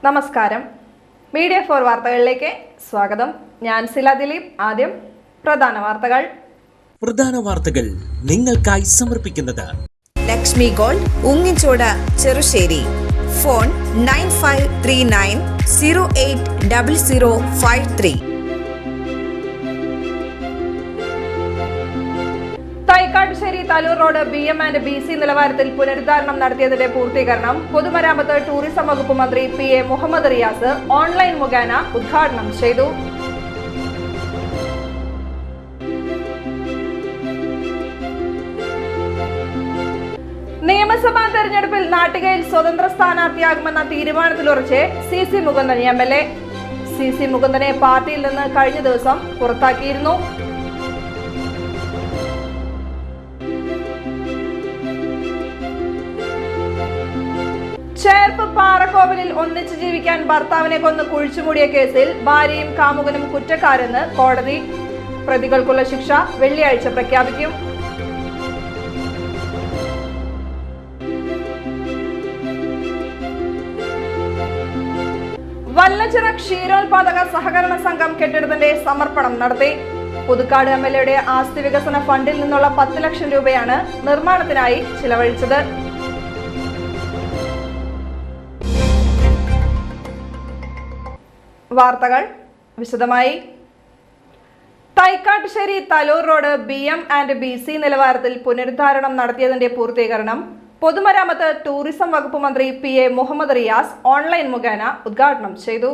നമസ്കാരം. മീഡിയ 4 വാർത്തകളിലേക്ക് സ്വാഗതം. ഞാൻ സില ദിലീപ്. ആദ്യം പ്രധാന വാർത്തകൾ നിങ്ങൾക്കായി സമർപ്പിക്കുന്നത് Lakshmi gold, ഉങ്ങിച്ചോട്, Cherussery. Phone 9539080053. Thaikkattussery Thalur road BM&BC നിലവാരത്തിൽ പുനരുദ്ധാരണം നടത്തിയതിന്റെ പൂർത്തീകരണം പൊതുമരാമത്ത് ടൂറിസം വകുപ്പ് മന്ത്രി PA മുഹമ്മദ് റിയാസ് ഓൺലൈൻ മുഖേന ഉദ്ഘാടനം ചെയ്തു. നിയമസഭാ തെരഞ്ഞെടുപ്പിൽ നാട്ടികയിൽ സ്വതന്ത്ര സ്ഥാനാർത്ഥിയാകുമെന്ന തീരുമാനത്തിലുറച്ച് CC മുകുന്ദൻ MLA. CC മുകുന്ദനെ പാർട്ടിയിൽ നിന്ന് കഴിഞ്ഞ ദിവസം പുറത്താക്കിയിരുന്നു. ചേർപ്പ് പാറക്കോവിലിൽ ഒന്നിച്ചു ജീവിക്കാൻ ഭർത്താവിനെ കൊന്ന് കുഴിച്ചുമൂടിയ കേസിൽ ഭാര്യയും കാമുകനും കുറ്റക്കാരെന്ന് കോടതി. പ്രതികൾക്കുള്ള ശിക്ഷ വെള്ളിയാഴ്ച പ്രഖ്യാപിക്കും. വല്ലച്ചിറ ക്ഷീരോത്പാദക സഹകരണ സംഘം കെട്ടിടത്തിന്റെ സമർപ്പണം നടത്തി. പുതുക്കാട് MLAയുടെ ആസ്തി വികസന ഫണ്ടിൽ നിന്നുള്ള 10 ലക്ഷം രൂപയാണ് നിർമ്മാണത്തിനായി ചിലവഴിച്ചത്. വാർത്തകൾ വിശദമായി. തൈക്കാട്ടുശ്ശേരി തലൂർ റോഡ് BM&BC നിലവാരത്തിൽ പുനരുദ്ധാരണം നടത്തിയതിന്റെ പൂർത്തീകരണം പൊതുമരാമത്ത് ടൂറിസം വകുപ്പ് മന്ത്രി PA മുഹമ്മദ് റിയാസ് ഓൺലൈൻ മുഖേന ഉദ്ഘാടനം ചെയ്തു.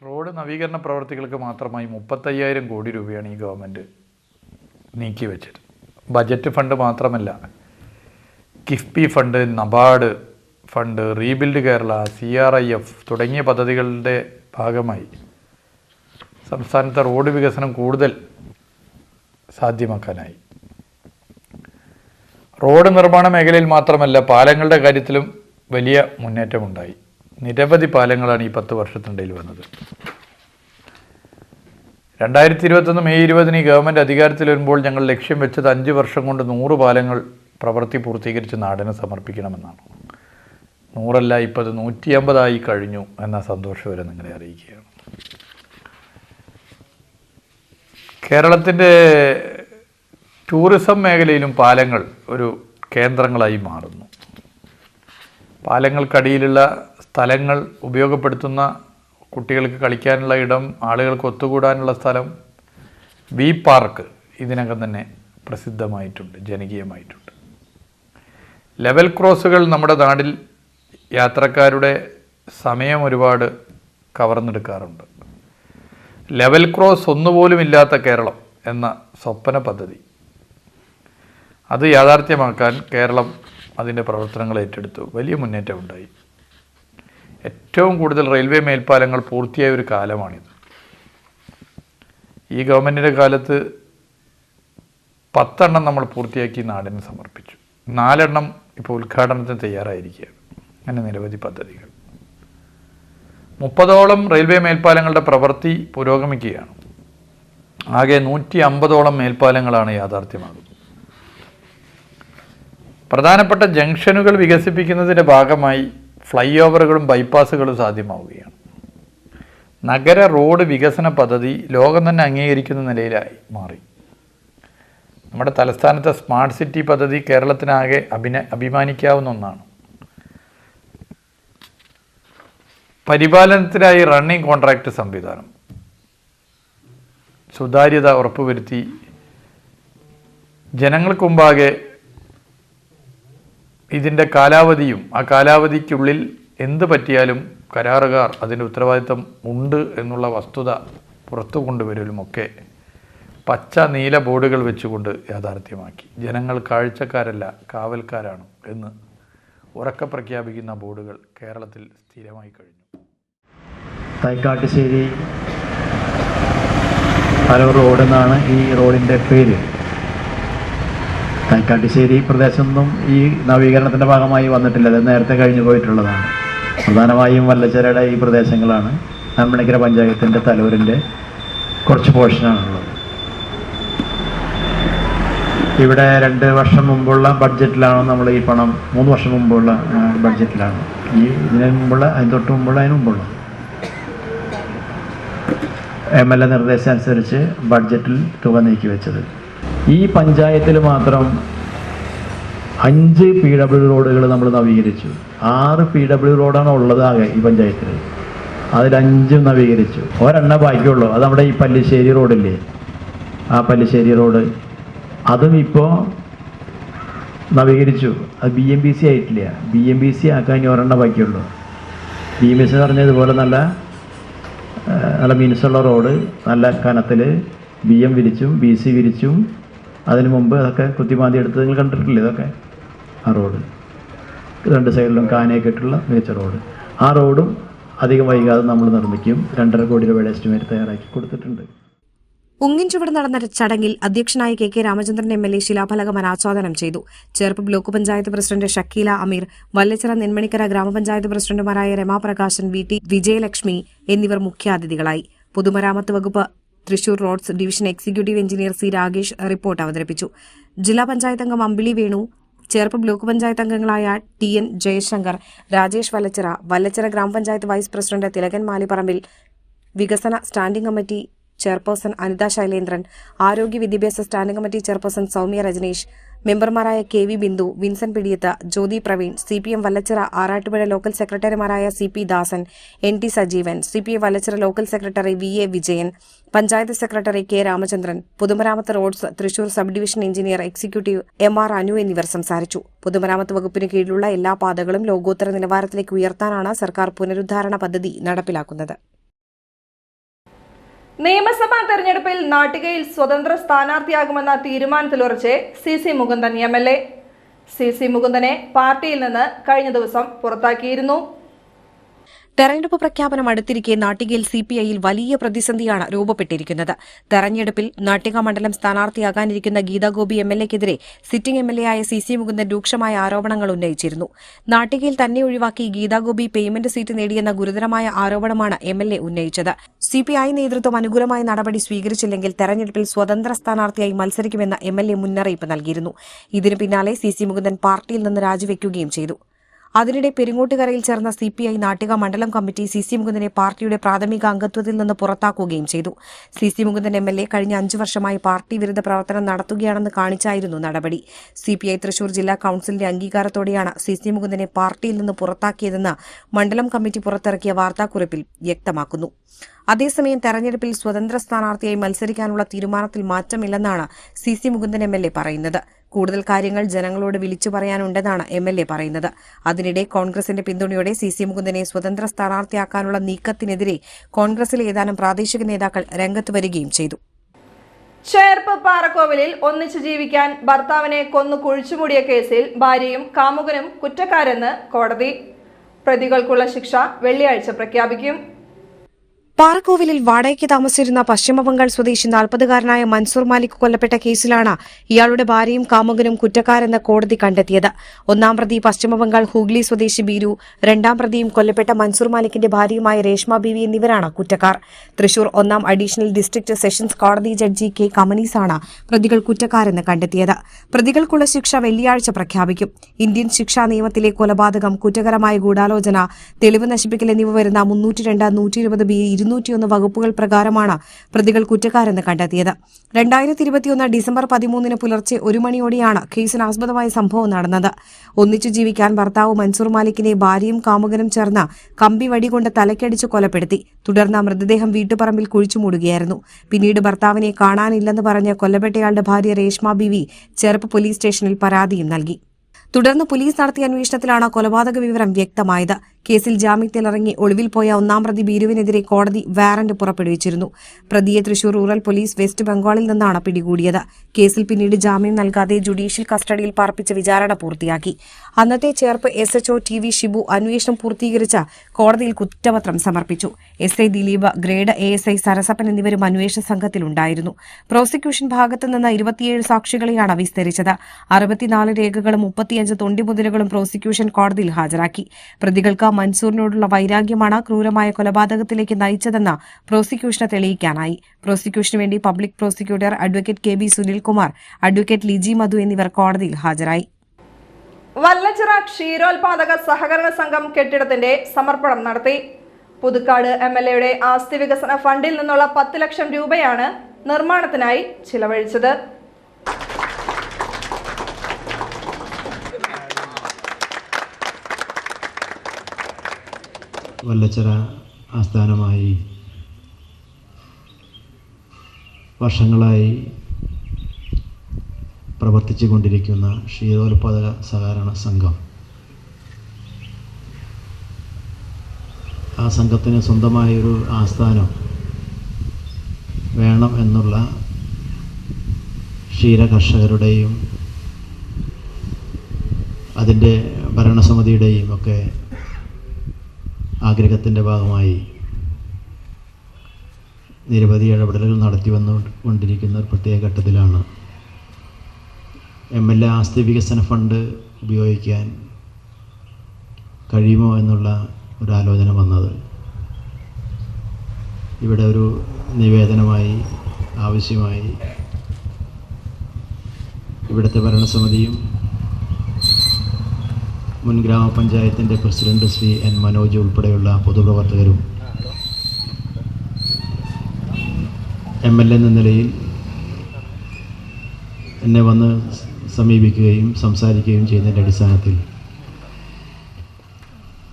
റോഡ് നവീകരണ പ്രവർത്തികൾക്ക് മാത്രമായി 35,000 കോടി രൂപയാണ് ഈ ഗവൺമെൻറ് നീക്കിവെച്ചത്. ബജറ്റ് ഫണ്ട് മാത്രമല്ല, KIIFB fund, NABARD fund, rebuild Kerala, CRIF തുടങ്ങിയ പദ്ധതികളുടെ ഭാഗമായി സംസ്ഥാനത്തെ റോഡ് വികസനം കൂടുതൽ സാധ്യമാക്കാനായി. റോഡ് നിർമ്മാണ മേഖലയിൽ മാത്രമല്ല, പാലങ്ങളുടെ കാര്യത്തിലും വലിയ മുന്നേറ്റമുണ്ടായി. നിരവധി പാലങ്ങളാണ് ഈ 10 വർഷത്തിനിടയിൽ വന്നത്. 2021 മെയ് 20 ഈ ഗവൺമെൻറ് അധികാരത്തിൽ വരുമ്പോൾ ഞങ്ങൾ ലക്ഷ്യം വെച്ചത് 5 വർഷം കൊണ്ട് 100 പാലങ്ങൾ പ്രവൃത്തി പൂർത്തീകരിച്ച് നാടിന് സമർപ്പിക്കണമെന്നാണ്. 100 ഇപ്പോൾ അത് 150 കഴിഞ്ഞു എന്ന സന്തോഷവരെ നിങ്ങളെ അറിയിക്കുകയാണ്. കേരളത്തിൻ്റെ ടൂറിസം മേഖലയിലും പാലങ്ങൾ ഒരു കേന്ദ്രങ്ങളായി മാറുന്നു. പാലങ്ങൾക്കടിയിലുള്ള സ്ഥലങ്ങൾ ഉപയോഗപ്പെടുത്തുന്ന കുട്ടികൾക്ക് കളിക്കാനുള്ള ഇടം, ആളുകൾക്ക് ഒത്തുകൂടാനുള്ള സ്ഥലം, വി പാർക്ക് ഇതിനകം തന്നെ പ്രസിദ്ധമായിട്ടുണ്ട്, ജനകീയമായിട്ടുണ്ട്. ലെവൽ ക്രോസുകൾ നമ്മുടെ നാട്ടിൽ യാത്രക്കാരുടെ സമയം ഒരുപാട് കവർന്നെടുക്കാറുണ്ട്. ലെവൽ ക്രോസ് ഒന്നുപോലും ഇല്ലാത്ത കേരളം എന്ന സ്വപ്ന പദ്ധതി, അത് യാഥാർത്ഥ്യമാക്കാൻ കേരളം അതിൻ്റെ പ്രവർത്തനങ്ങൾ ഏറ്റെടുത്തു. വലിയ മുന്നേറ്റമുണ്ടായി. ഏറ്റവും കൂടുതൽ റെയിൽവേ മേൽപ്പാലങ്ങൾ പൂർത്തിയായ ഒരു കാലമാണിത്. ഈ ഗവൺമെൻറ്റിൻ്റെ കാലത്ത് 10 എണ്ണം നമ്മൾ പൂർത്തിയാക്കി നാടിന് സമർപ്പിച്ചു. 4 എണ്ണം ഇപ്പോൾ ഉദ്ഘാടനത്തിന് തയ്യാറായിരിക്കുകയാണ്. അങ്ങനെ നിരവധി പദ്ധതികൾ. 30ഓളം റെയിൽവേ മേൽപ്പാലങ്ങളുടെ പ്രവൃത്തി പുരോഗമിക്കുകയാണ്. ആകെ 150ഓളം മേൽപ്പാലങ്ങളാണ് യാഥാർത്ഥ്യമാകുന്നത്. പ്രധാനപ്പെട്ട ജംഗ്ഷനുകൾ വികസിപ്പിക്കുന്നതിൻ്റെ ഭാഗമായി ഫ്ലൈ ഓവറുകളും ബൈപ്പാസുകളും സാധ്യമാവുകയാണ്. നഗര റോഡ് വികസന പദ്ധതി ലോകം തന്നെ അംഗീകരിക്കുന്ന നിലയിലായി മാറി. നമ്മുടെ തലസ്ഥാനത്തെ സ്മാർട്ട് സിറ്റി പദ്ധതി കേരളത്തിനാകെ അഭിമാനിക്കാവുന്ന ഒന്നാണ്. പരിപാലനത്തിനായി റണ്ണിംഗ് കോൺട്രാക്റ്റ് സംവിധാനം, സുതാര്യത ഉറപ്പുവരുത്തി ജനങ്ങൾക്ക് മുമ്പാകെ ഇതിൻ്റെ കാലാവധിയും ആ കാലാവധിക്കുള്ളിൽ എന്ത് പറ്റിയാലും കരാറുകാർ അതിൻ്റെ ഉത്തരവാദിത്തം ഉണ്ട് എന്നുള്ള വസ്തുത പുറത്തു കൊണ്ടുവരലുമൊക്കെ പച്ച നീല ബോർഡുകൾ വെച്ചുകൊണ്ട് യാഥാർത്ഥ്യമാക്കി. ജനങ്ങൾ കാഴ്ചക്കാരല്ല, കാവൽക്കാരാണ് എന്ന് ഉറക്കെ പ്രഖ്യാപിക്കുന്ന ബോർഡുകൾ കേരളത്തിൽ സ്ഥിരമായി കഴിഞ്ഞു. തൈക്കാട്ടുശ്ശേരി തലൂർ റോഡ് എന്നാണ് ഈ റോഡിൻ്റെ പേര്. തൈക്കാട്ടുശ്ശേരി പ്രദേശമൊന്നും ഈ നവീകരണത്തിൻ്റെ ഭാഗമായി വന്നിട്ടില്ല. അത് നേരത്തെ കഴിഞ്ഞു പോയിട്ടുള്ളതാണ്. പ്രധാനമായും വല്ലച്ചിറയുടെ ഈ പ്രദേശങ്ങളാണ്. നമ്മണിക്കര പഞ്ചായത്തിൻ്റെ തലൂരിൻ്റെ കുറച്ച് പോർഷനാണുള്ളത്. ഇവിടെ 2 വർഷം മുമ്പുള്ള ബഡ്ജറ്റിലാണ് നമ്മൾ ഈ പണം, 3 വർഷം മുമ്പുള്ള ബഡ്ജറ്റിലാണ് ഇതിന് മുമ്പുള്ള, അതിന് തൊട്ട് മുമ്പുള്ള, അതിന് മുമ്പുള്ള MLA നിർദ്ദേശം അനുസരിച്ച് ബഡ്ജറ്റിൽ തുക നീക്കി വെച്ചത്. ഈ പഞ്ചായത്തിൽ മാത്രം 5 PW റോഡുകൾ നമ്മൾ നവീകരിച്ചു. 6 PW റോഡാണ് ഉള്ളത് ആകെ ഈ പഞ്ചായത്തിൽ. അതിൽ 5 നവീകരിച്ചു. ഒരെണ്ണം ബാക്കിയുള്ളൂ. അത് നമ്മുടെ ഈ പല്ലിശ്ശേരി റോഡില്ലേ, ആ പല്ലിശ്ശേരി റോഡ്, അതും ഇപ്പോൾ നവീകരിച്ചു. അത് BMBC ആയിട്ടില്ല. BMBC ആക്കാൻ ഇനി ഒരെണ്ണം ബാക്കിയുള്ളൂ. BMBC എന്ന് പറഞ്ഞാൽ ഇതുപോലെ നല്ല മീൻസുള്ള റോഡ്, നല്ല കനത്തിൽ BM വിരിച്ചും BC വിരിച്ചും അതിന് മുമ്പ് അതൊക്കെ കുത്തിമാന്തി എടുത്ത് നിങ്ങൾ കണ്ടിട്ടില്ലേ ഇതൊക്കെ? ആ റോഡ് 2 സൈഡിലും കാനയൊക്കെ ഇട്ടുള്ള മികച്ച റോഡ്. ആ റോഡും അധികം വൈകാതെ നമ്മൾ നിർമ്മിക്കും. 2.5 കോടി രൂപയുടെ എസ്റ്റിമേറ്റ് തയ്യാറാക്കി കൊടുത്തിട്ടുണ്ട്. ഉങ്ങിൻചുവട് നടന്ന ചടങ്ങിൽ അധ്യക്ഷനായ KK രാമചന്ദ്രൻ MLA ശിലാഫലകം അനാച്ഛാദനം ചെയ്തു. ചേർപ്പ് ബ്ലോക്ക് പഞ്ചായത്ത് പ്രസിഡന്റ് ഷക്കീല അമീർ, വല്ലച്ചിറ നെന്മണിക്കര ഗ്രാമപഞ്ചായത്ത് പ്രസിഡന്റുമാരായ രമാപ്രകാശൻ, VT വിജയലക്ഷ്മി എന്നിവർ മുഖ്യാതിഥികളായി. പൊതുമരാമത്ത് വകുപ്പ് Thrissur roads division executive engineer C Ragesh report അവതരിപ്പിച്ചു. ജില്ലാ പഞ്ചായത്ത് അംഗം അമ്പിളി വേണു, ചേർപ്പ് ബ്ലോക്ക് പഞ്ചായത്ത് അംഗങ്ങളായ TN ജയശങ്കർ, രാജേഷ് വല്ലച്ചിറ ഗ്രാമപഞ്ചായത്ത് വൈസ് പ്രസിഡന്റ് തിലകൻ മാലിപ്പറമ്പിൽ, വികസന standing committee chairperson Anitha Shailendran, ആരോഗ്യ വിദ്യാഭ്യാസ standing committee chairperson Soumya Rajaneesh, മെമ്പർമാരായ KV Bindu, Vincent Pidiyath, Jyothi Praveen, CPM Vallachira Arattupuzha local സെക്രട്ടറിമാരായ CP Dasan, NT Sajeevan, CPI Vallachira local secretary VA Vijayan, panchayat secretary K Ramachandran, പൊതുമരാമത്ത് roads Thrissur sub division engineer executive MR Anu എന്നിവർ സംസാരിച്ചു. പൊതുമരാമത്ത് വകുപ്പിന് കീഴിലുള്ള എല്ലാ പാതകളും ലോകോത്തര നിലവാരത്തിലേക്ക് ഉയർത്താനാണ് സർക്കാർ പുനരുദ്ധാരണ പദ്ധതി നടപ്പിലാക്കുന്നത്. നിയമസഭാ തെരഞ്ഞെടുപ്പിൽ നാട്ടികയിൽ സ്വതന്ത്ര സ്ഥാനാർത്ഥിയാകുമെന്ന തീരുമാനത്തിലുറച്ച് CC മുകുന്ദൻ MLA. CC മുകുന്ദനെ പാർട്ടിയിൽ നിന്ന് കഴിഞ്ഞ ദിവസം പുറത്താക്കിയിരുന്നു. തെരഞ്ഞെടുപ്പ് പ്രഖ്യാപനം അടുത്തിരിക്കെ നാട്ടികയിൽ CPIയിൽ വലിയ പ്രതിസന്ധിയാണ് രൂപപ്പെട്ടിരിക്കുന്നത്. തെരഞ്ഞെടുപ്പിൽ നാട്ടിക മണ്ഡലം സ്ഥാനാർത്ഥിയാകാനിരിക്കുന്ന ഗീതാഗോപി MLAക്കെതിരെ സിറ്റിംഗ് MLAയായ CC മുകുന്ദൻ രൂക്ഷമായ ആരോപണങ്ങൾ ഉന്നയിച്ചിരുന്നു. നാട്ടികയിൽ തന്നെ ഒഴിവാക്കി ഗീതാഗോപി പേയ്മെന്റ് സീറ്റ് നേടിയെന്ന ഗുരുതരമായ ആരോപണമാണ് MLA ഉന്നയിച്ചത്. CPI നേതൃത്വം അനുകൂലമായ നടപടി സ്വീകരിച്ചില്ലെങ്കിൽ തെരഞ്ഞെടുപ്പിൽ സ്വതന്ത്ര സ്ഥാനാർത്ഥിയായി മത്സരിക്കുമെന്ന് MLA മുന്നറിയിപ്പ് നൽകിയിരുന്നു. ഇതിനു പിന്നാലെ CC മുകുന്ദൻ പാർട്ടിയിൽ നിന്ന് രാജിവെക്കുകയും ചെയ്തു. അതിനിടെ പെരിങ്ങോട്ടുകരയിൽ ചേർന്ന CPI നാട്ടിക മണ്ഡലം കമ്മിറ്റി CC മുകുന്ദനെ പാർട്ടിയുടെ പ്രാഥമിക അംഗത്വത്തിൽ നിന്ന് പുറത്താക്കുകയും ചെയ്തു. CC മുകുന്ദൻ MLA കഴിഞ്ഞ 5 വർഷമായി പാർട്ടി വിരുദ്ധ പ്രവർത്തനം നടത്തുകയാണെന്ന് കാണിച്ചായിരുന്നു നടപടി. CPI തൃശൂർ ജില്ലാ കൌൺസിലിന്റെ അംഗീകാരത്തോടെയാണ് CC മുകുന്ദനെ പാർട്ടിയിൽ നിന്ന് പുറത്താക്കിയതെന്ന് മണ്ഡലം കമ്മിറ്റി പുറത്തിറക്കിയ വാർത്താക്കുറിപ്പിൽ വ്യക്തമാക്കുന്നു. അതേസമയം തെരഞ്ഞെടുപ്പിൽ സ്വതന്ത്ര സ്ഥാനാർത്ഥിയായി മത്സരിക്കാനുള്ള തീരുമാനത്തിൽ മാറ്റമില്ലെന്നാണ് CC മുകുന്ദൻ MLA പറയുന്നത്. കൂടുതൽ കാര്യങ്ങൾ ജനങ്ങളോട് വിളിച്ചു പറയാനുണ്ടെന്നാണ് MLA പറയുന്നത്. അതിനിടെ കോൺഗ്രസിന്റെ പിന്തുണയോടെ CC മുകുന്ദനെ സ്വതന്ത്ര സ്ഥാനാർത്ഥിയാക്കാനുള്ള നീക്കത്തിനെതിരെ കോൺഗ്രസിലെ ഏതാനും പ്രാദേശിക നേതാക്കൾ രംഗത്ത് വരികയും ചെയ്തു. ചേർപ്പ് പാറക്കോവിലിൽ ഒന്നിച്ചു ജീവിക്കാൻ ഭർത്താവിനെ കൊന്നു കുഴിച്ചുമൂടിയ കേസിൽ ഭാര്യയും കാമുകനും കുറ്റക്കാരെന്ന് കോടതി. പ്രതികൾക്കുള്ള ശിക്ഷ വെള്ളിയാഴ്ച പ്രഖ്യാപിക്കും. പാറക്കോവിലിൽ വാടകയ്ക്ക് താമസിച്ചിരുന്ന പശ്ചിമബംഗാൾ സ്വദേശി 40-കാരനായ മൻസൂർ മാലിക് കൊല്ലപ്പെട്ട കേസിലാണ് ഇയാളുടെ ഭാര്യയും കാമുകനും കുറ്റക്കാരെന്ന് കോടതി കണ്ടെത്തിയത്. 1-ാം പ്രതി പശ്ചിമബംഗാൾ ഹൂഗ്ലി സ്വദേശി ബീരു, 2-ാം പ്രതിയും കൊല്ലപ്പെട്ട മൻസൂർ മാലിക്കിന്റെ ഭാര്യയുമായ രേഷ്മ ബീവി എന്നിവരാണ് കുറ്റക്കാർ. തൃശൂർ 1-ാം അഡീഷണൽ ഡിസ്ട്രിക്ട് സെഷൻസ് കോടതി ജഡ്ജി K കമനീസാണ് പ്രതികൾ കുറ്റക്കാരെന്ന് കണ്ടെത്തിയത്. പ്രതികൾക്കുള്ള ശിക്ഷ വെള്ളിയാഴ്ച പ്രഖ്യാപിക്കും. ഇന്ത്യൻ ശിക്ഷാ നിയമത്തിലെ കൊലപാതകം, കുറ്റകരമായ ഗൂഢാലോചന, തെളിവ് നശിപ്പിക്കൽ എന്നിവ വരുന്ന 302, 120B, 201 വകുപ്പുകൾ പ്രകാരമാണ് പ്രതികൾ കുറ്റക്കാരെന്ന് കണ്ടെത്തിയത്. 2021 ഡിസംബർ 13 പുലർച്ചെ 1 മണിയോടെയാണ് കേസിനാസ്പദമായ സംഭവം നടന്നത്. ഒന്നിച്ചു ജീവിക്കാൻ ഭർത്താവ് മൻസൂർ മാലിക്കിനെ ഭാര്യയും കാമുകനും ചേർന്ന് കമ്പി വടികൊണ്ട് തലക്കടിച്ച് കൊലപ്പെടുത്തി. തുടർന്ന് മൃതദേഹം വീട്ടുപറമ്പിൽ കുഴിച്ചുമൂടുകയായിരുന്നു. പിന്നീട് ഭർത്താവിനെ കാണാനില്ലെന്ന് പറഞ്ഞ് കൊല്ലപ്പെട്ടയാളുടെ ഭാര്യ രേഷ്മ ബീവി ചേർപ്പ് പോലീസ് സ്റ്റേഷനിൽ പരാതിയും നൽകി. തുടർന്ന് പോലീസ് നടത്തിയ അന്വേഷണത്തിലാണ് കൊലപാതക വിവരം വ്യക്തമായത്. കേസിൽ ജാമ്യത്തിലിറങ്ങി ഒളിവിൽ പോയ 1-ാം പ്രതി ബീരുവിനെതിരെ കോടതി വാറന്റ് പുറപ്പെടുവിച്ചിരുന്നു. പ്രതിയെ തൃശൂർ റൂറൽ പോലീസ് വെസ്റ്റ് ബംഗാളിൽ നിന്നാണ് പിടികൂടിയത്. കേസിൽ പിന്നീട് ജാമ്യം നൽകാതെ ജുഡീഷ്യൽ കസ്റ്റഡിയിൽ പാർപ്പിച്ച് വിചാരണ പൂർത്തിയാക്കി. അന്നത്തെ ചേർപ്പ് SHO TV ഷിബു അന്വേഷണം പൂർത്തീകരിച്ച് കോടതിയിൽ കുറ്റപത്രം സമർപ്പിച്ചു. SI Dileep, grade ASI Sarasappan എന്നിവരും അന്വേഷണ സംഘത്തിലുണ്ടായിരുന്നു. പ്രോസിക്യൂഷൻ ഭാഗത്തുനിന്ന് 27 സാക്ഷികളെയാണ് വിസ്തരിച്ചത്. 64 രേഖകളും 35 തൊണ്ടിമുതലുകളും പ്രോസിക്യൂഷൻ കോടതിയിൽ ഹാജരാക്കി. പ്രതികൾക്ക് മൻസൂറിനോടുള്ള വൈരാഗ്യമാണ് ക്രൂരമായ കൊലപാതകത്തിലേക്ക് നയിച്ചതെന്ന് പ്രോസിക്യൂഷന് തെളിയിക്കാനായി. പ്രോസിക്യൂഷന് വേണ്ടി public prosecutor advocate KB Sunilkumar, advocate Liji Madhu എന്നിവർ കോടതിയിൽ ഹാജരായി. വല്ലച്ചിറ ക്ഷീരോത്പാദക സഹകരണ സംഘം കെട്ടിടത്തിന്റെ സമർപ്പണം നടത്തി. പുതുക്കാട് MLAയുടെ ആസ്തി വികസന ഫണ്ടിൽ നിന്നുള്ള 10 ലക്ഷം രൂപയാണ് നിർമ്മാണത്തിനായി ചിലവഴിച്ചത്. വല്ലച്ചിറ ആസ്ഥാനമായി വർഷങ്ങളായി പ്രവർത്തിച്ചു കൊണ്ടിരിക്കുന്ന ക്ഷീരോത്പാദക സഹകരണ സംഘം, ആ സംഘത്തിന് സ്വന്തമായൊരു ആസ്ഥാനം വേണം എന്നുള്ള ക്ഷീര കർഷകരുടെയും അതിൻ്റെ ഭരണസമിതിയുടെയും ഒക്കെ ആഗ്രഹത്തിൻ്റെ ഭാഗമായി നിരവധി ഇടപെടലുകൾ നടത്തി വന്നുകൊണ്ടിരിക്കുന്ന ഒരു പ്രത്യേക ഘട്ടത്തിലാണ് MLA ആസ്തി വികസന ഫണ്ട് ഉപയോഗിക്കാൻ കഴിയുമോ എന്നുള്ള ഒരു ആലോചന വന്നത്. ഇവിടെ ഒരു നിവേദനമായി ആവശ്യമായി ഇവിടുത്തെ ഭരണസമിതിയും മുൻ ഗ്രാമപഞ്ചായത്തിൻ്റെ പ്രസിഡന്റ് ശ്രീ N. മനോജ് ഉൾപ്പെടെയുള്ള പൊതുപ്രവർത്തകരും MLA എന്ന നിലയിൽ എന്നെ വന്ന് സമീപിക്കുകയും സംസാരിക്കുകയും ചെയ്യുന്നതിൻ്റെ അടിസ്ഥാനത്തിൽ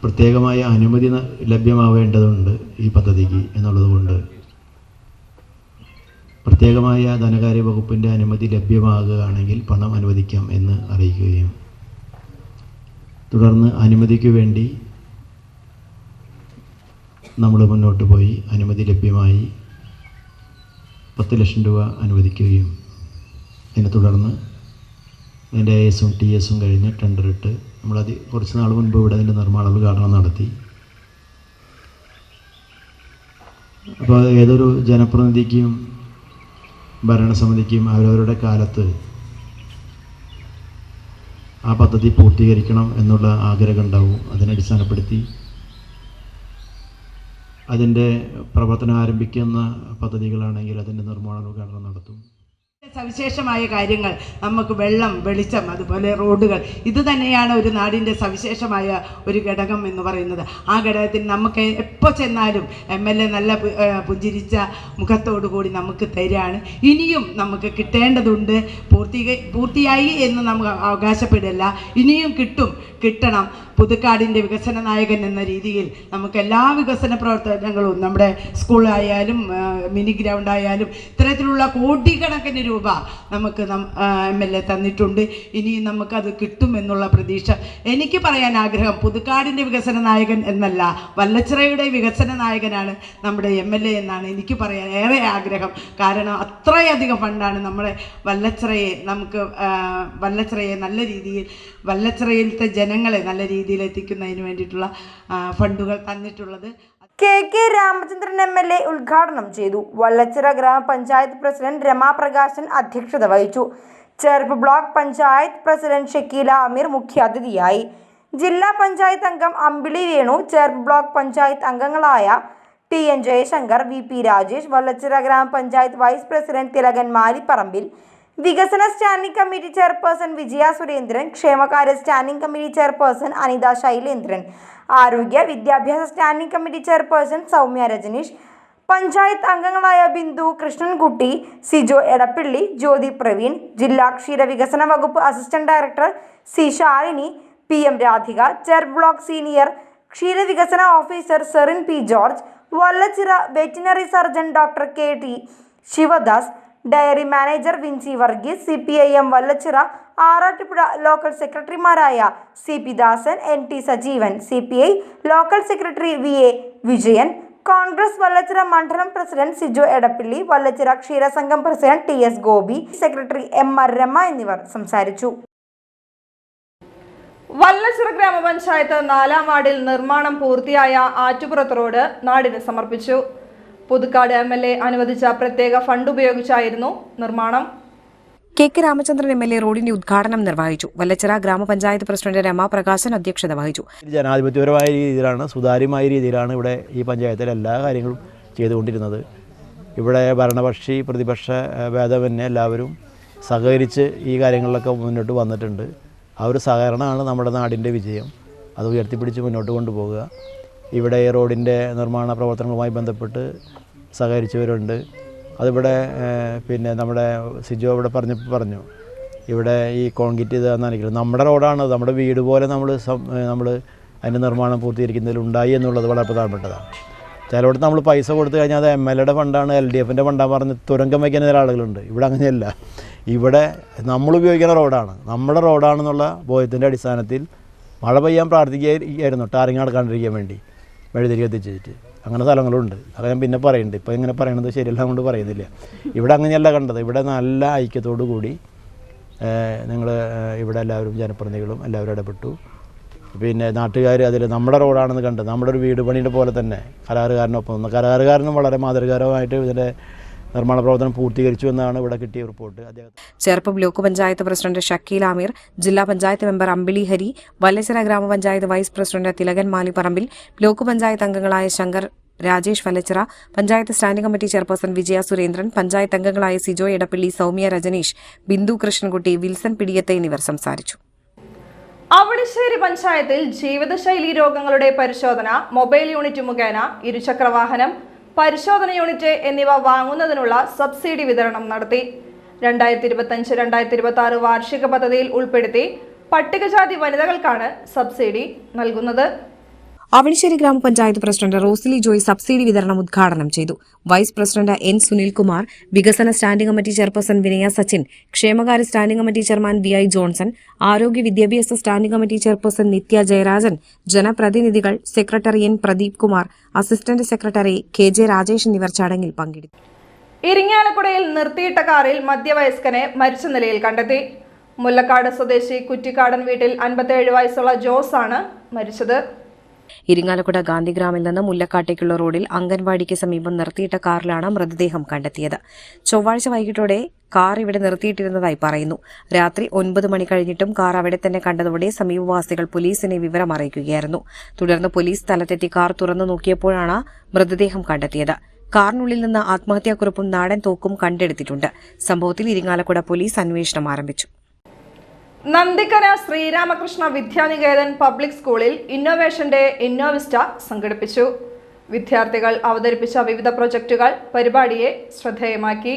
പ്രത്യേകമായ അനുമതി ലഭ്യമാവേണ്ടതുണ്ട് ഈ പദ്ധതിക്ക് എന്നുള്ളതുകൊണ്ട് പ്രത്യേകമായ ധനകാര്യ വകുപ്പിൻ്റെ അനുമതി ലഭ്യമാകുകയാണെങ്കിൽ പണം അനുവദിക്കാം എന്ന് അറിയിക്കുകയും തുടർന്ന് അനുമതിക്ക് വേണ്ടി നമ്മൾ മുന്നോട്ട് പോയി അനുമതി ലഭ്യമായി 10 ലക്ഷം രൂപ അനുവദിക്കുകയും അതിനെ തുടർന്ന് അതിൻ്റെ ASും TSും കഴിഞ്ഞ് ടെൻഡർ ഇട്ട് നമ്മളത് കുറച്ച് നാൾ മുൻപ് ഇവിടെ അതിൻ്റെ നിർമ്മാണ ഉദ്ഘാടനം നടത്തി. അപ്പോൾ ഏതൊരു ജനപ്രതിനിധിക്കും ഭരണസമിതിക്കും അവരവരുടെ കാലത്ത് ആ പദ്ധതി പൂർത്തീകരിക്കണം എന്നുള്ള ആഗ്രഹം ഉണ്ടാവും. അതിനടിസ്ഥാനപ്പെടുത്തി അതിൻ്റെ പ്രവർത്തനം ആരംഭിക്കുന്ന പദ്ധതികളാണെങ്കിൽ അതിൻ്റെ നിർമ്മാണ ഉദ്ഘാടനം നടത്തും. സവിശേഷമായ കാര്യങ്ങൾ നമുക്ക് വെള്ളം, വെളിച്ചം, അതുപോലെ റോഡുകൾ, ഇത് തന്നെയാണ് ഒരു നാടിൻ്റെ സവിശേഷമായ ഒരു ഘടകം എന്ന് പറയുന്നത്. ആ ഘടകത്തിൽ നമുക്ക് എപ്പോൾ ചെന്നാലും MLA നല്ല പുഞ്ചിരിച്ച മുഖത്തോടു കൂടി നമുക്ക് തരികയാണ്. ഇനിയും നമുക്ക് കിട്ടേണ്ടതുണ്ട്. പൂർത്തിയായി എന്ന് നമുക്ക് അവകാശപ്പെടില്ല, ഇനിയും കിട്ടണം. പുതുക്കാടിൻ്റെ വികസന നായകൻ എന്ന രീതിയിൽ നമുക്ക് എല്ലാ വികസന പ്രവർത്തനങ്ങളും നമ്മുടെ സ്കൂളായാലും മിനി ഗ്രൗണ്ടായാലും ഇത്തരത്തിലുള്ള കോടിക്കണക്കിന് രൂപ നമുക്ക് MLA തന്നിട്ടുണ്ട്. ഇനിയും നമുക്കത് കിട്ടുമെന്നുള്ള പ്രതീക്ഷ. എനിക്ക് പറയാൻ ആഗ്രഹം, പുതുക്കാടിൻ്റെ വികസന നായകൻ എന്നല്ല, വല്ലച്ചിറയുടെ വികസന നായകനാണ് നമ്മുടെ MLA എന്നാണ് എനിക്ക് പറയാൻ ഏറെ ആഗ്രഹം. കാരണം അത്രയധികം ഫണ്ടാണ് നമ്മുടെ വല്ലച്ചിറയെ നല്ല രീതിയിൽ, വല്ലച്ചിറയിലത്തെ ജനങ്ങളെ നല്ല രീതിയിൽ എത്തിക്കുന്നതിന് വേണ്ടിയിട്ടുള്ള ഫണ്ടുകൾ തന്നിട്ടുള്ളത്. KK രാമചന്ദ്രൻ MLA ഉദ്ഘാടനം ചെയ്തു. വല്ലച്ചിറ ഗ്രാമപഞ്ചായത്ത് പ്രസിഡന്റ് രമാപ്രകാശൻ അധ്യക്ഷത വഹിച്ചു. ചെർപ്പ് ബ്ലോക്ക് പഞ്ചായത്ത് പ്രസിഡന്റ് ഷക്കീല അമീർ മുഖ്യാതിഥിയായി. ജില്ലാ പഞ്ചായത്ത് അംഗം അമ്പിളി വേണു, ചെർപ്പ് ബ്ലോക്ക് പഞ്ചായത്ത് അംഗങ്ങളായ TN ജയശങ്കർ, VP രാജേഷ്, വല്ലച്ചിറ ഗ്രാമപഞ്ചായത്ത് വൈസ് പ്രസിഡന്റ് തിലകൻ മാലിപ്പറമ്പിൽ, വികസന standing committee chairperson Vijaya Surendran, ക്ഷേമകാര്യ standing committee chairperson Anitha Shailendran, ആരോഗ്യ വിദ്യാഭ്യാസ standing committee chairperson Soumya Rajaneesh, panchayat അംഗങ്ങളായ ബിന്ദു കൃഷ്ണൻകുട്ടി, സിജോ എടപ്പിള്ളി, ജ്യോതി പ്രവീൺ, ജില്ലാ ക്ഷീരവികസന വകുപ്പ് assistant director C. Shalini, PM Radhika, Cherpu block senior ക്ഷീരവികസന officer Serin P. George, Vallachira veterinary surgeon doctor KT Sivadas, dairy manager Vincy Varghese, CPIM Vallachira Arattupuzha local സെക്രട്ടറിമാരായ CP Dasan, NT Sajeevan, CPI local secretary VA Vijayan, Congress Vallachira മണ്ഡലം പ്രസിഡന്റ് സിജോ എടപ്പിള്ളി, വല്ലച്ചിറ ക്ഷീരസംഘം president TS Gopi, secretary MR Rama എന്നിവർ സംസാരിച്ചു. വല്ലച്ചിറ ഗ്രാമപഞ്ചായത്ത് 4-ാം വാർഡിൽ നിർമ്മാണം പൂർത്തിയായ ആറ്റുപുറത്ത് റോഡ് നാടിന് സമർപ്പിച്ചു. പുതുക്കാട് MLA അനുവദിച്ച പ്രത്യേക ഫണ്ട് ഉപയോഗിച്ചായിരുന്നു നിർമ്മാണം. KK രാമചന്ദ്രൻ MLA റോഡിന്റെ ഉദ്ഘാടനം നിർവഹിച്ചു. വല്ലച്ചിറ ഗ്രാമപഞ്ചായത്ത് പ്രസിഡന്റ് രമാപ്രകാശൻ അധ്യക്ഷത വഹിച്ചു. ജനാധിപത്യപരമായ രീതിയിലാണ്, സുതാര്യമായ രീതിയിലാണ് ഇവിടെ ഈ പഞ്ചായത്തിലെ എല്ലാ കാര്യങ്ങളും ചെയ്തുകൊണ്ടിരുന്നത്. ഇവിടെ ഭരണപക്ഷി പ്രതിപക്ഷ ഭേദമന്യേ എല്ലാവരും സഹകരിച്ച് ഈ കാര്യങ്ങളിലൊക്കെ മുന്നോട്ട് വന്നിട്ടുണ്ട്. ആ ഒരു സഹകരണമാണ് നമ്മുടെ നാടിൻ്റെ വിജയം. അത് ഉയർത്തിപ്പിടിച്ച് മുന്നോട്ട് കൊണ്ടുപോകുക. ഇവിടെ ഈ റോഡിൻ്റെ നിർമ്മാണ പ്രവർത്തനങ്ങളുമായി ബന്ധപ്പെട്ട് സഹകരിച്ചവരുണ്ട്. അതിവിടെ പിന്നെ നമ്മുടെ സിജോ ഇവിടെ പറഞ്ഞു ഇവിടെ ഈ കോൺക്രീറ്റ് ചെയ്താൽ നമ്മുടെ റോഡാണ്, നമ്മുടെ വീട് പോലെ നമ്മൾ അതിൻ്റെ നിർമ്മാണം പൂർത്തീകരിക്കുന്നതിൽ ഉണ്ടായി എന്നുള്ളത് വളരെ പ്രധാനപ്പെട്ടതാണ്. ചിലയിടത്ത് നമ്മൾ പൈസ കൊടുത്തു കഴിഞ്ഞാൽ അത് MLA ഫണ്ടാണ്, LDFൻ്റെ ഫണ്ടാണ് പറഞ്ഞ് തുരങ്കം വയ്ക്കുന്ന ചില ആളുകളുണ്ട്. ഇവിടെ അങ്ങനെയല്ല. ഇവിടെ നമ്മൾ ഉപയോഗിക്കുന്ന റോഡാണ്, നമ്മുടെ റോഡാണെന്നുള്ള ബോധ്യത്തിൻ്റെ അടിസ്ഥാനത്തിൽ മഴ പെയ്യാൻ പ്രാർത്ഥിക്കുകയായിരുന്നു ടാറിങ് നടക്കാണ്ടിരിക്കാൻ വേണ്ടി വഴിതിരികെ എത്തിച്ചിട്ട്. അങ്ങനെ സ്ഥലങ്ങളുണ്ട്. അത് ഞാൻ പിന്നെ പറയുന്നുണ്ട്. ഇപ്പോൾ ഇങ്ങനെ പറയണത് ശരിയല്ല കൊണ്ട് പറയുന്നില്ല. ഇവിടെ അങ്ങനെയല്ല കണ്ടത്. ഇവിടെ നല്ല ഐക്യത്തോടു കൂടി ഇവിടെ എല്ലാവരും ജനപ്രതിനിധികളും എല്ലാവരും ഇടപെട്ടു. പിന്നെ നാട്ടുകാർ അതിൽ നമ്മുടെ റോഡാണെന്ന് കണ്ട് നമ്മുടെ ഒരു വീട് പണിയുടെ പോലെ തന്നെ കരാറുകാരനൊപ്പം നിന്ന് കരാറുകാരനും വളരെ മാതൃകാരമായിട്ട് ഇതിൻ്റെ നിർമ്മാണ പ്രവർത്തനം പൂർത്തീകരിച്ചു എന്നാണ് ഇവിടെ കിട്ടിയ റിപ്പോർട്ട്. ചേർപ്പ് ബ്ലോക്ക് പഞ്ചായത്ത് പ്രസിഡന്റ് ഷക്കീൽ ആമീർ, ജില്ലാ പഞ്ചായത്ത് മെമ്പർ അമ്പിളി ഹരി, വല്ലച്ചിറ ഗ്രാമപഞ്ചായത്ത് vice president Thilakan Malipparambil, block panchayat അംഗങ്ങളായ Shankar, Rajesh Vallachira, panchayat standing committee chairperson Vijaya Surendran, panchayat അംഗങ്ങളായ സിജോ എടപ്പള്ളി, സൗമ്യ രജനീഷ്, ബിന്ദു കൃഷ്ണൻകുട്ടി, വിൽസൺ പിടിയത്തെ എന്നിവർ സംസാരിച്ചു. അവണിശ്ശേരി പഞ്ചായത്തിൽ ജീവിതശൈലി രോഗങ്ങളുടെ പരിശോധന മൊബൈൽ യൂണിറ്റ് മുഖേന ഇരുചക്രവാഹനം, പരിശോധന യൂണിറ്റ് എന്നിവ വാങ്ങുന്നതിനുള്ള സബ്സിഡി വിതരണം നടത്തി. 2025-2026 വാർഷിക പദ്ധതിയിൽ ഉൾപ്പെടുത്തി പട്ടികജാതി വനിതകൾക്കാണ് സബ്സിഡി നൽകുന്നത്. അവണിശ്ശേരി ഗ്രാമപഞ്ചായത്ത് പ്രസിഡന്റ് റോസിലി ജോയ് സബ്സിഡി വിതരണം ഉദ്ഘാടനം ചെയ്തു. വൈസ് പ്രസിഡന്റ് N സുനിൽകുമാർ, വികസന സ്റ്റാൻഡിംഗ് കമ്മിറ്റി ചെയർപേഴ്സൺ വിനയ സച്ചിൻ, ക്ഷേമകാര്യ standing committee chairman VI Johnson, ആരോഗ്യ വിദ്യാഭ്യാസ സ്റ്റാൻഡിംഗ് കമ്മിറ്റി ചെയർപേഴ്സൺ നിത്യ ജയരാജൻ, ജനപ്രതിനിധികൾ, secretary N Pradeep Kumar, assistant secretary KJ Rajesh എന്നിവർ ചടങ്ങിൽ പങ്കെടുത്തു. ഇരിങ്ങാലക്കുടയിൽ നിർത്തിയിട്ട കാറിൽ മധ്യവയസ്കനെ മരിച്ച നിലയിൽ കണ്ടെത്തി. മുല്ലക്കാട് സ്വദേശി കുറ്റിക്കാടൻ വീട്ടിൽ 57 വയസ്സുള്ള ജോസ് ആണ് മരിച്ചത്. ഇരിങ്ങാലക്കുട ഗാന്ധിഗ്രാമിൽ നിന്ന് മുല്ലക്കാട്ടേക്കുള്ള റോഡിൽ അംഗൻവാടിക്ക് സമീപം നിർത്തിയിട്ട കാറിലാണ് മൃതദേഹം കണ്ടെത്തിയത്. ചൊവ്വാഴ്ച വൈകിട്ടോടെ കാർ ഇവിടെ നിർത്തിയിട്ടിരുന്നതായി പറയുന്നു. രാത്രി 9 മണി കഴിഞ്ഞിട്ടും കാർ അവിടെ തന്നെ കണ്ടതോടെ സമീപവാസികൾ പോലീസിനെ വിവരം അറിയിക്കുകയായിരുന്നു. തുടർന്ന് പോലീസ് സ്ഥലത്തെത്തി കാർ തുറന്നു നോക്കിയപ്പോഴാണ് മൃതദേഹം കണ്ടെത്തിയത്. കാറിനുള്ളിൽ നിന്ന് ആത്മഹത്യാക്കുറിപ്പും നാടൻ തോക്കും കണ്ടെടുത്തിട്ടുണ്ട്. സംഭവത്തിൽ ഇരിങ്ങാലക്കുട പോലീസ് അന്വേഷണം ആരംഭിച്ചു. നന്ദിക്കര ശ്രീരാമകൃഷ്ണ വിദ്യാനികേതൻ പബ്ലിക് സ്കൂളിൽ ഇന്നോവേഷൻ ഡേ ഇന്നോവിസ്റ്റ സംഘടിപ്പിച്ചു. വിദ്യാർത്ഥികൾ അവതരിപ്പിച്ച വിവിധ പ്രൊജക്ടുകൾ പരിപാടിയെ ശ്രദ്ധേയമാക്കി.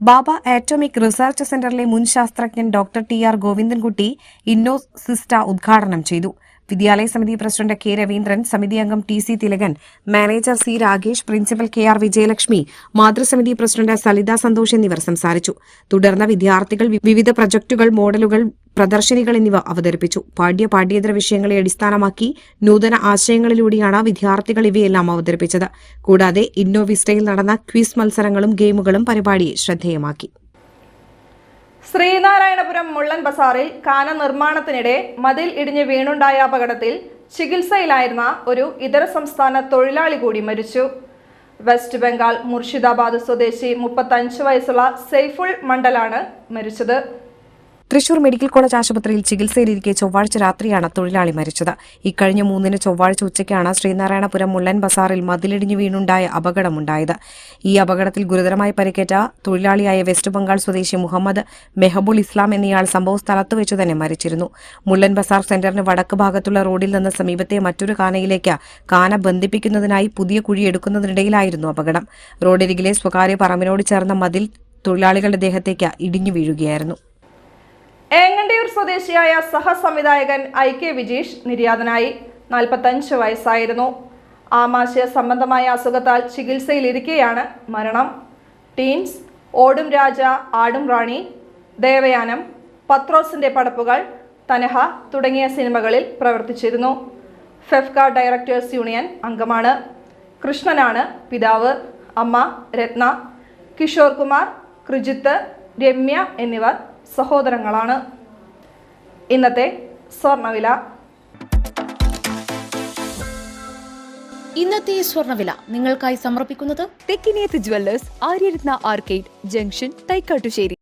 ബാബ ആറ്റോമിക് റിസർച്ച് സെന്ററിലെ മുൻ ശാസ്ത്രജ്ഞൻ ഡോക്ടർ TR ഗോവിന്ദൻകുട്ടി ഇന്നോസിസ്റ്റ ഉദ്ഘാടനം ചെയ്തു. വിദ്യാലയ സമിതി പ്രസിഡന്റ് K രവീന്ദ്രൻ, സമിതി അംഗം TC Thilakan, manager C Ragesh, principal KR Vijayalakshmi, മാതൃസമിതി പ്രസിഡന്റ് സലിത സന്തോഷ് എന്നിവർ സംസാരിച്ചു. തുടർന്ന് വിദ്യാർത്ഥികൾ വിവിധ പ്രൊജക്ടുകൾ, മോഡലുകൾ, പ്രദർശനികൾ എന്നിവ അവതരിപ്പിച്ചു. പാഠ്യേതര വിഷയങ്ങളെ അടിസ്ഥാനമാക്കി നൂതന ആശയങ്ങളിലൂടെയാണ് വിദ്യാർത്ഥികൾ ഇവയെല്ലാം അവതരിപ്പിച്ചത്. കൂടാതെ ഇന്നോവിസ്റ്റയിൽ നടന്ന ക്വിസ് മത്സരങ്ങളും ഗെയിമുകളും പരിപാടിയെ ശ്രദ്ധേയമാക്കി. ശ്രീനാരായണപുരം മുള്ളൻ ബസാറിൽ കാന നിർമ്മാണത്തിനിടെ മതിൽ ഇടിഞ്ഞ് വീണുണ്ടായ അപകടത്തിൽ ചികിത്സയിലായിരുന്ന ഒരു ഇതര സംസ്ഥാന തൊഴിലാളി കൂടി മരിച്ചു. വെസ്റ്റ് ബംഗാൾ മുർഷിദാബാദ് സ്വദേശി 35 വയസ്സുള്ള സെയ്ഫുൾ മണ്ഡലാണ് മരിച്ചത്. തൃശൂർ മെഡിക്കൽ കോളേജ് ആശുപത്രിയിൽ ചികിത്സയിലിരിക്കെ ചൊവ്വാഴ്ച രാത്രിയാണ് തൊഴിലാളി മരിച്ചത്. ഇക്കഴിഞ്ഞ 3 ചൊവ്വാഴ്ച ഉച്ചയ്ക്കാണ് ശ്രീനാരായണപുരം മുള്ളൻ ബസാറിൽ മതിലിടിഞ്ഞു വീണുണ്ടായ അപകടമുണ്ടായത്. ഈ അപകടത്തിൽ ഗുരുതരമായി പരിക്കേറ്റ തൊഴിലാളിയായ വെസ്റ്റ് ബംഗാൾ സ്വദേശി മുഹമ്മദ് മെഹബുൾ ഇസ്ലാം എന്നയാൾ സംഭവസ്ഥലത്ത് വെച്ചു തന്നെ മരിച്ചിരുന്നു. മുള്ളൻ ബസാർ സെന്ററിന് വടക്ക് ഭാഗത്തുള്ള റോഡിൽ നിന്ന് സമീപത്തെ മറ്റൊരു കാനയിലേക്ക് കാന ബന്ധിപ്പിക്കുന്നതിനായി പുതിയ കുഴി എടുക്കുന്നതിനിടയിലായിരുന്നു അപകടം. റോഡരികിലെ സ്വകാര്യ പറമ്പിനോട് ചേർന്ന മതിൽ തൊഴിലാളികളുടെ ദേഹത്തേക്ക് ഇടിഞ്ഞു വീഴുകയായിരുന്നു. ഏങ്ങണ്ടിയൂർ സ്വദേശിയായ സഹസംവിധായകൻ IK വിജീഷ് നിര്യാതനായി. 45 വയസ്സായിരുന്നു. ആമാശയ സംബന്ധമായ അസുഖത്താൽ ചികിത്സയിലിരിക്കെയാണ് മരണം. ടീംസ്, ഓടും രാജ ആടും റാണി, ദേവയാനം, പത്രോസിന്റെ പടപ്പുകൾ, തനഹ തുടങ്ങിയ സിനിമകളിൽ പ്രവർത്തിച്ചിരുന്നു. ഫെഫ്ക ഡയറക്ടേഴ്സ് യൂണിയൻ അംഗമാണ്. കൃഷ്ണനാണ് പിതാവ്. അമ്മ രത്ന. കിഷോർ കുമാർ, കൃജിത്ത്, രമ്യ എന്നിവർ സഹോദരങ്ങളാണ്. ഇന്നത്തെ സ്വർണ്ണവില. ഇന്നത്തെ സ്വർണ്ണവില നിങ്ങൾക്കായി സമർപ്പിക്കുന്നത് Thekkiniyath jewellers, Aryaratna arcade junction, Thaikkattussery.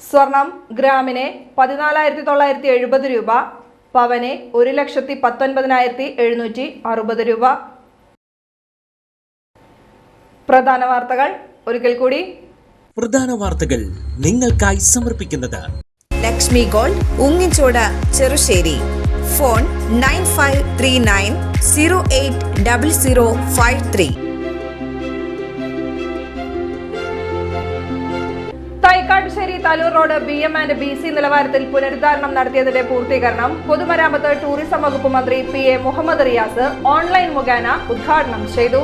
സ്വർണം ഗ്രാമിന് 14,970 രൂപ, പവന് 1,19,760 രൂപ. പ്രധാന വാർത്തകൾ ഒരിക്കൽ കൂടി. പ്രധാന വാർത്തകൾ നിങ്ങൾക്കായി സമർപ്പിക്കുന്നത് Lakshmi gold ഉങ്ങിച്ചോട് Cherussery. Phone 9539080053. Thaikkattussery Thalur road BM&BC നിലവാരത്തിൽ പുനരുദ്ധാരണം നടത്തിയതിന്റെ പൂർത്തീകരണം പൊതുമരാമത്ത് ടൂറിസം വകുപ്പ് മന്ത്രി PA മുഹമ്മദ് റിയാസ് ഓൺലൈൻ മുഖേന ഉദ്ഘാടനം ചെയ്തു.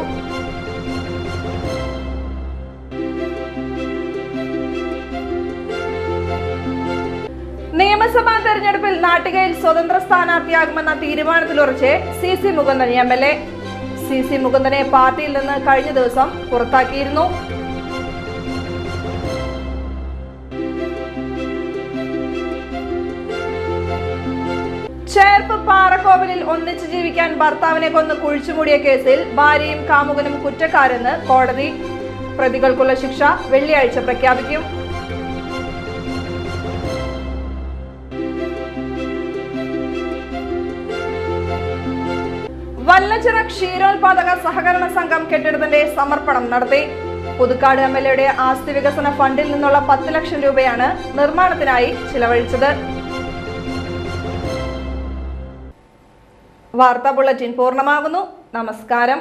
നിയമസഭാ തെരഞ്ഞെടുപ്പിൽ നാട്ടികയിൽ സ്വതന്ത്ര സ്ഥാനാർത്ഥിയാകുമെന്ന തീരുമാനത്തിലുറച്ച് CC മുകുന്ദൻ MLA. CC മുകുന്ദനെ പാർട്ടിയിൽ നിന്ന് കഴിഞ്ഞ ദിവസം പുറത്താക്കിയിരുന്നു. ചേർപ്പ് പാറക്കോവിലിൽ ഒന്നിച്ചു ജീവിക്കാൻ ഭർത്താവിനെ കൊന്ന് കുഴിച്ചുമൂടിയ കേസിൽ ഭാര്യയും കാമുകനും കുറ്റക്കാരെന്ന് കോടതി. പ്രതികൾക്കുള്ള ശിക്ഷ വെള്ളിയാഴ്ച പ്രഖ്യാപിക്കും. വല്ലച്ചിറ ക്ഷീരോത്പാദക സഹകരണ സംഘം കെട്ടിടത്തിന്റെ സമർപ്പണം നടത്തി. പുതുക്കാട് MLA ആസ്തി വികസന ഫണ്ടിൽ നിന്നുള്ള 10 ലക്ഷം രൂപയാണ് നിർമ്മാണത്തിനായി ചിലവഴിച്ചത്. വാർത്താ ബുള്ളറ്റിൻ പൂർണ്ണമാകുന്നു. നമസ്കാരം.